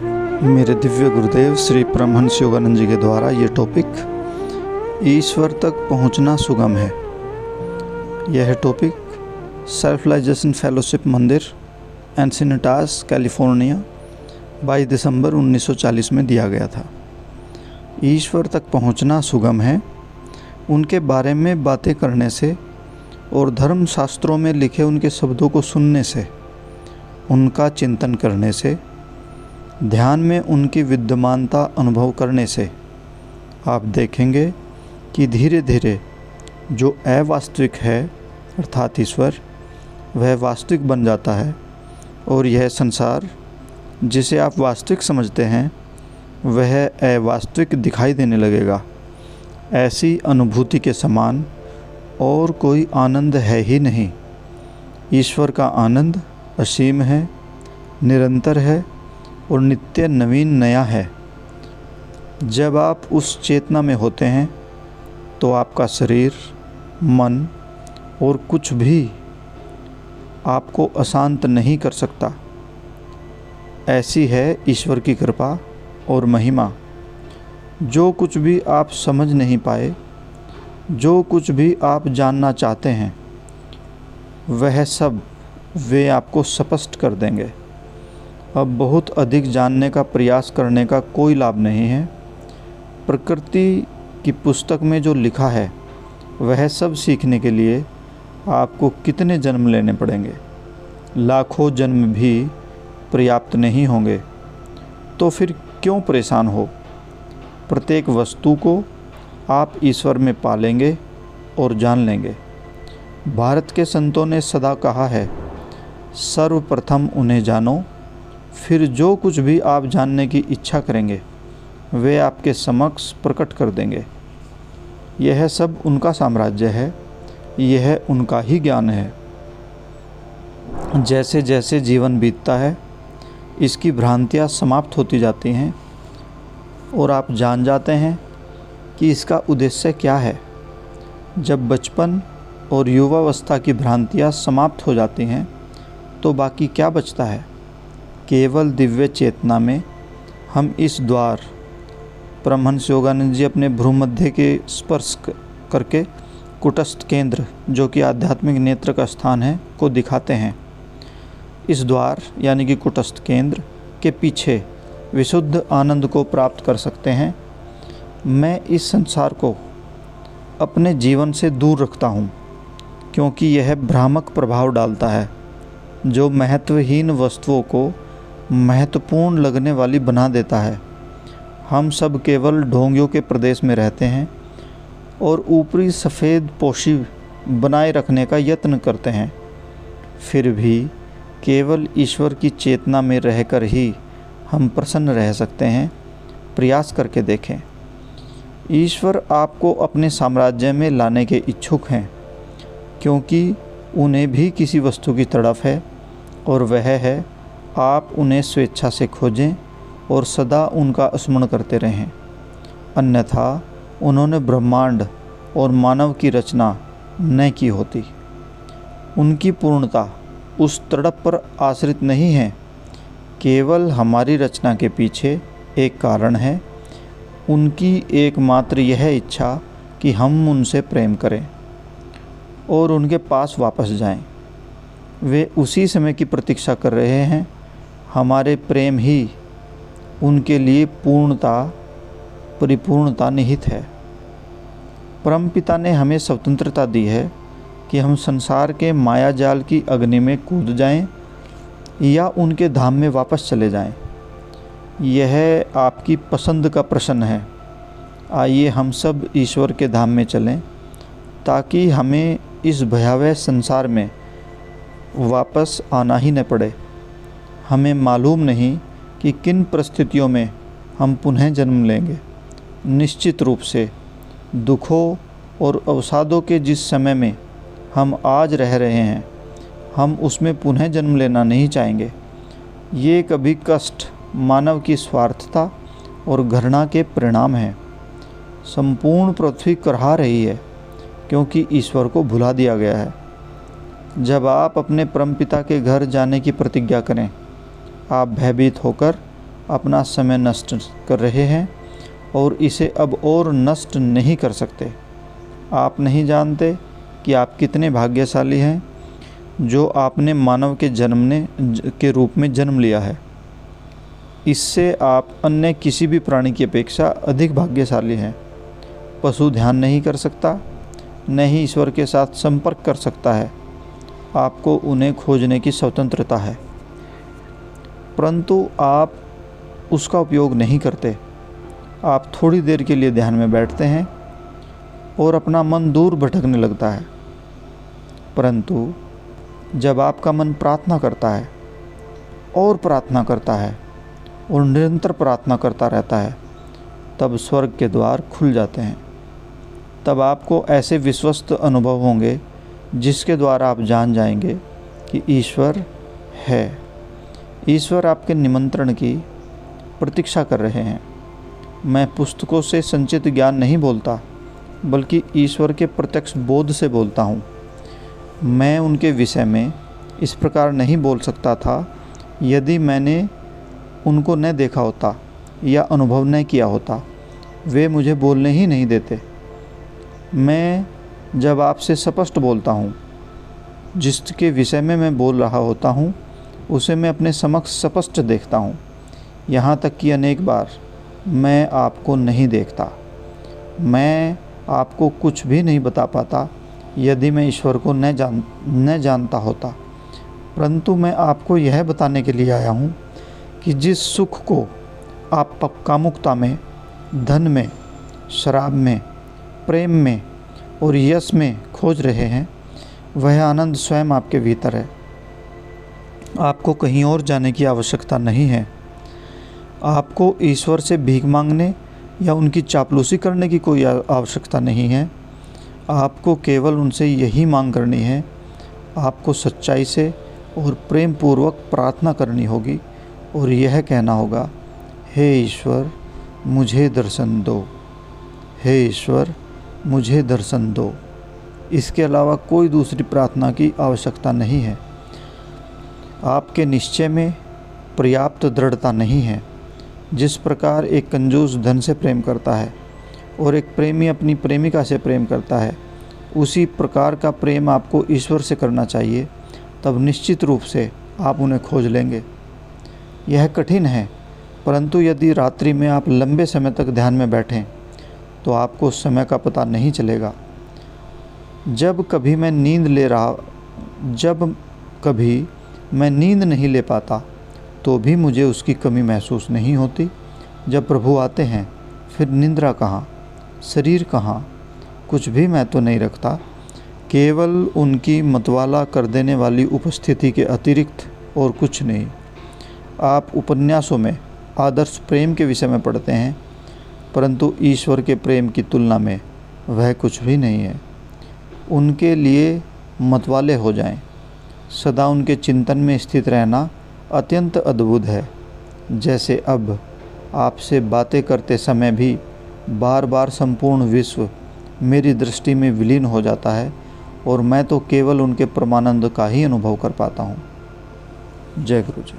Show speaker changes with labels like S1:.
S1: मेरे दिव्य गुरुदेव श्री परमहंस योगानंद जी के द्वारा ये टॉपिक ईश्वर तक पहुंचना सुगम है। यह टॉपिक सेल्फ रियलाइजेशन फेलोशिप मंदिर एंसिनिटास कैलिफोर्निया 22 दिसंबर 1940 में दिया गया था। ईश्वर तक पहुंचना सुगम है उनके बारे में बातें करने से और धर्म शास्त्रों में लिखे उनके शब्दों को सुनने से, उनका चिंतन करने से, ध्यान में उनकी विद्यमानता अनुभव करने से आप देखेंगे कि धीरे धीरे जो अवास्तविक है अर्थात ईश्वर, वह वास्तविक बन जाता है और यह संसार जिसे आप वास्तविक समझते हैं वह अवास्तविक दिखाई देने लगेगा। ऐसी अनुभूति के समान और कोई आनंद है ही नहीं। ईश्वर का आनंद असीम है, निरंतर है और नित्य नवीन नया है। जब आप उस चेतना में होते हैं तो आपका शरीर, मन और कुछ भी आपको अशांत नहीं कर सकता। ऐसी है ईश्वर की कृपा और महिमा। जो कुछ भी आप समझ नहीं पाए, जो कुछ भी आप जानना चाहते हैं, वह सब वे आपको स्पष्ट कर देंगे। अब बहुत अधिक जानने का प्रयास करने का कोई लाभ नहीं है। प्रकृति की पुस्तक में जो लिखा है वह सब सीखने के लिए आपको कितने जन्म लेने पड़ेंगे? लाखों जन्म भी पर्याप्त नहीं होंगे। तो फिर क्यों परेशान हो? प्रत्येक वस्तु को आप ईश्वर में पालेंगे और जान लेंगे। भारत के संतों ने सदा कहा है, सर्वप्रथम उन्हें जानो, फिर जो कुछ भी आप जानने की इच्छा करेंगे वे आपके समक्ष प्रकट कर देंगे। यह सब उनका साम्राज्य है, यह उनका ही ज्ञान है। जैसे जैसे जीवन बीतता है इसकी भ्रांतियाँ समाप्त होती जाती हैं और आप जान जाते हैं कि इसका उद्देश्य क्या है। जब बचपन और युवावस्था की भ्रांतियाँ समाप्त हो जाती हैं तो बाकी क्या बचता है? केवल दिव्य चेतना में हम इस द्वार परमहंस योगानंद जी अपने भ्रूमध्य के स्पर्श करके कुटस्थ केंद्र, जो कि आध्यात्मिक नेत्र का स्थान है, को दिखाते हैं। इस द्वार यानी कि कुटस्थ केंद्र के पीछे विशुद्ध आनंद को प्राप्त कर सकते हैं। मैं इस संसार को अपने जीवन से दूर रखता हूँ क्योंकि यह भ्रामक प्रभाव डालता है जो महत्वहीन वस्तुओं को महत्वपूर्ण लगने वाली बना देता है। हम सब केवल ढोंगियों के प्रदेश में रहते हैं और ऊपरी सफ़ेद पोशी बनाए रखने का यत्न करते हैं। फिर भी केवल ईश्वर की चेतना में रहकर ही हम प्रसन्न रह सकते हैं। प्रयास करके देखें। ईश्वर आपको अपने साम्राज्य में लाने के इच्छुक हैं क्योंकि उन्हें भी किसी वस्तु की तड़फ है और वह है आप उन्हें स्वेच्छा से खोजें और सदा उनका स्मरण करते रहें। अन्यथा उन्होंने ब्रह्मांड और मानव की रचना न की होती। उनकी पूर्णता उस तड़प पर आश्रित नहीं है। केवल हमारी रचना के पीछे एक कारण है, उनकी एकमात्र यह इच्छा कि हम उनसे प्रेम करें और उनके पास वापस जाएं। वे उसी समय की प्रतीक्षा कर रहे हैं। हमारे प्रेम ही उनके लिए परिपूर्णता निहित है। परमपिता ने हमें स्वतंत्रता दी है कि हम संसार के माया जाल की अग्नि में कूद जाएं या उनके धाम में वापस चले जाएं। यह आपकी पसंद का प्रश्न है। आइए हम सब ईश्वर के धाम में चलें ताकि हमें इस भयावह संसार में वापस आना ही न पड़े। हमें मालूम नहीं कि किन परिस्थितियों में हम पुनः जन्म लेंगे। निश्चित रूप से दुखों और अवसादों के जिस समय में हम आज रह रहे हैं, हम उसमें पुनः जन्म लेना नहीं चाहेंगे। ये कभी कष्ट मानव की स्वार्थता और घृणा के परिणाम हैं। संपूर्ण पृथ्वी करहा रही है क्योंकि ईश्वर को भुला दिया गया है। जब आप अपने परमपिता के घर जाने की प्रतिज्ञा करें, आप भयभीत होकर अपना समय नष्ट कर रहे हैं और इसे अब और नष्ट नहीं कर सकते। आप नहीं जानते कि आप कितने भाग्यशाली हैं जो आपने मानव के जन्मने के रूप में जन्म लिया है। इससे आप अन्य किसी भी प्राणी की अपेक्षा अधिक भाग्यशाली हैं। पशु ध्यान नहीं कर सकता, न ही ईश्वर के साथ संपर्क कर सकता है। आपको उन्हें खोजने की स्वतंत्रता है, परंतु आप उसका उपयोग नहीं करते। आप थोड़ी देर के लिए ध्यान में बैठते हैं और अपना मन दूर भटकने लगता है, परंतु जब आपका मन प्रार्थना करता है और प्रार्थना करता है और निरंतर प्रार्थना करता रहता है, तब स्वर्ग के द्वार खुल जाते हैं। तब आपको ऐसे विश्वस्त अनुभव होंगे जिसके द्वारा आप जान जाएंगे कि ईश्वर है। ईश्वर आपके निमंत्रण की प्रतीक्षा कर रहे हैं। मैं पुस्तकों से संचित ज्ञान नहीं बोलता, बल्कि ईश्वर के प्रत्यक्ष बोध से बोलता हूँ। मैं उनके विषय में इस प्रकार नहीं बोल सकता था यदि मैंने उनको न देखा होता या अनुभव न किया होता। वे मुझे बोलने ही नहीं देते। मैं जब आपसे स्पष्ट बोलता हूँ, जिसके विषय में मैं बोल रहा होता हूँ उसे मैं अपने समक्ष स्पष्ट देखता हूँ। यहाँ तक कि अनेक बार मैं आपको नहीं देखता। मैं आपको कुछ भी नहीं बता पाता यदि मैं ईश्वर को न जानता होता, परंतु मैं आपको यह बताने के लिए आया हूँ कि जिस सुख को आप कामुकता में, धन में, शराब में, प्रेम में और यश में खोज रहे हैं, वह आनंद स्वयं आपके भीतर है। आपको कहीं और जाने की आवश्यकता नहीं है। आपको ईश्वर से भीख मांगने या उनकी चापलूसी करने की कोई आवश्यकता नहीं है। आपको केवल उनसे यही मांग करनी है। आपको सच्चाई से और प्रेम पूर्वक प्रार्थना करनी होगी और यह कहना होगा, हे ईश्वर मुझे दर्शन दो, हे ईश्वर मुझे दर्शन दो। इसके अलावा कोई दूसरी प्रार्थना की आवश्यकता नहीं है। आपके निश्चय में पर्याप्त दृढ़ता नहीं है। जिस प्रकार एक कंजूस धन से प्रेम करता है और एक प्रेमी अपनी प्रेमिका से प्रेम करता है, उसी प्रकार का प्रेम आपको ईश्वर से करना चाहिए। तब निश्चित रूप से आप उन्हें खोज लेंगे। यह कठिन है, परंतु यदि रात्रि में आप लंबे समय तक ध्यान में बैठें तो आपको समय का पता नहीं चलेगा। जब कभी मैं नींद नहीं ले पाता तो भी मुझे उसकी कमी महसूस नहीं होती। जब प्रभु आते हैं फिर निद्रा कहाँ, शरीर कहाँ, कुछ भी मैं तो नहीं रखता। केवल उनकी मतवाला कर देने वाली उपस्थिति के अतिरिक्त और कुछ नहीं। आप उपन्यासों में आदर्श प्रेम के विषय में पढ़ते हैं, परंतु ईश्वर के प्रेम की तुलना में वह कुछ भी नहीं है। उनके लिए मतवाले हो जाएं। सदा उनके चिंतन में स्थित रहना अत्यंत अद्भुत है। जैसे अब आपसे बातें करते समय भी बार बार संपूर्ण विश्व मेरी दृष्टि में विलीन हो जाता है और मैं तो केवल उनके परमानंद का ही अनुभव कर पाता हूँ। जय गुरु जी।